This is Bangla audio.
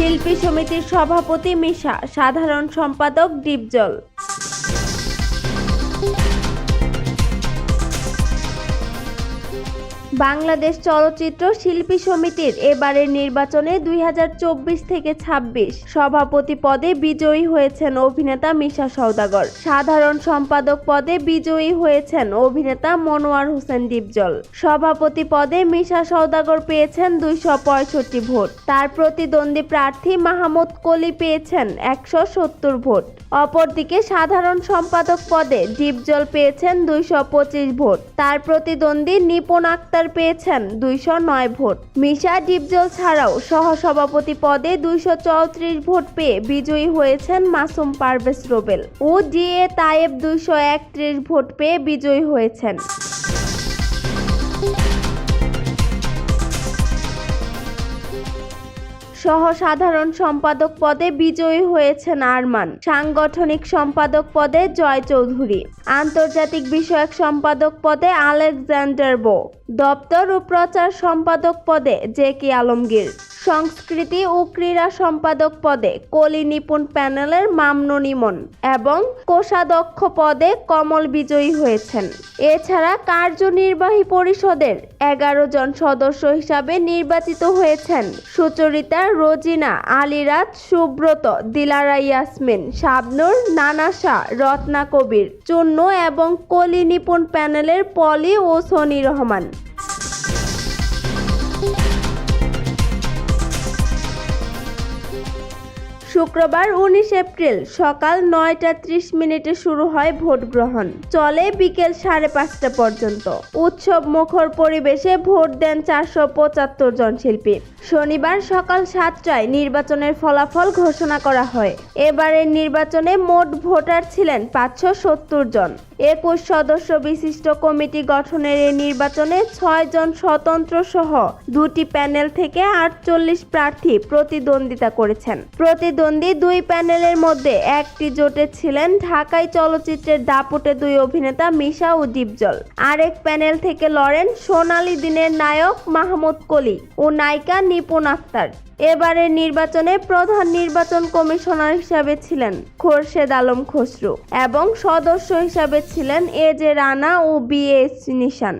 শিল্পী সমিতির সভাপতি মিশা, সাধারণ সম্পাদক ডিপজল। বাংলাদেশ চলচ্চিত্র শিল্পী সমিতির এবারের নির্বাচনে 2024 থেকে 26 সভাপতি পদে বিজয়ী হয়েছেন অভিনেতা মিশা সওদাগর। সাধারণ সম্পাদক পদে বিজয়ী হয়েছেন অভিনেতা মনোয়ার হোসেন ডিপজল। সভাপতি পদে মিশা সওদাগর পেয়েছেন 265 ভোট। তার প্রতিদ্বন্দ্বী প্রার্থী মাহমুদ কলি পেয়েছেন 170 ভোট। অপরদিকে সাধারণ সম্পাদক পদে ডিপজল পেয়েছেন 225 ভোট। তার প্রতিদ্বন্দ্বী নিপুণ আক্তার পেয়েছেন 209 ভোট। মিশা ডিপজল ছাড়াও সহসভাপতি পদে 234 ভোট পেয়ে বিজয়ী হয়েছেন মাসুম পারভেজ রুবেল ও DA তায়েব 231 ভোট পেয়ে বিজয়ী হয়েছেন। সহ সাধারণ সম্পাদক পদে বিজয়ী হয়েছেন আরমান। সাংগঠনিক সম্পাদক পদে জয় চৌধুরী। আন্তর্জাতিক বিষয়ক সম্পাদক পদে আলেকজান্ডার বো। দপ্তর ও প্রচার সম্পাদক পদে জেকি আলমগীর। সংস্কৃতি ও ক্রীড়া সম্পাদক পদে কলি নিপুণ প্যানেলের মামনুন ইমন এবং কোষাধ্যক্ষ পদে কমল বিজয়ী হয়েছেন। এছাড়া কার্যনির্বাহী পরিষদের 11 জন সদস্য হিসাবে নির্বাচিত হয়েছেন সুচরিতা, রোজিনা, আলিরাজ, সুব্রত, দিলারা ইয়াসমিন, শাবনূর, নানাশা, রত্না কবির, চুন্নু এবং কলি নিপুণ প্যানেলের পলি ও সনি রহমান। শুক্রবার 19 এপ্রিল সকাল 9টা 30 শুরু হয় ভোট গ্রহণ। চলে বিকেল 5:30 পর্যন্ত। উৎসব মুখর পরিবেশে ভোট দেন 475 জন শিল্পী। শনিবার সকাল 7টায় নির্বাচনের ফলাফল ঘোষণা করা হয়। এবারের নির্বাচনে মোট ভোটার ছিলেন 570 জন। 21 সদস্য বিশিষ্ট কমিটি গঠনের এই নির্বাচনে 6 জন স্বতন্ত্র সহ 2টি প্যানেল থেকে 48 প্রার্থী প্রতিদ্বন্দ্বিতা করেছেন। প্রতিদ্বন্দ্বী 2 প্যানেলের মধ্যে একটি জোটে ছিলেন ঢাকাই চলচ্চিত্রের দাপটে 2 অভিনেতা মিশা ও ডিপজল। আরেক প্যানেল থেকে লড়েন সোনালী দিনের নায়ক মাহমুদ কলি ও নায়িকা নিপুণ আক্তার। এবারের নির্বাচনে প্রধান নির্বাচন কমিশনার হিসাবে ছিলেন খোরশেদ আলম খসরু এবং সদস্য হিসাবে ছিলেন AJ রানা ও BS নিশান।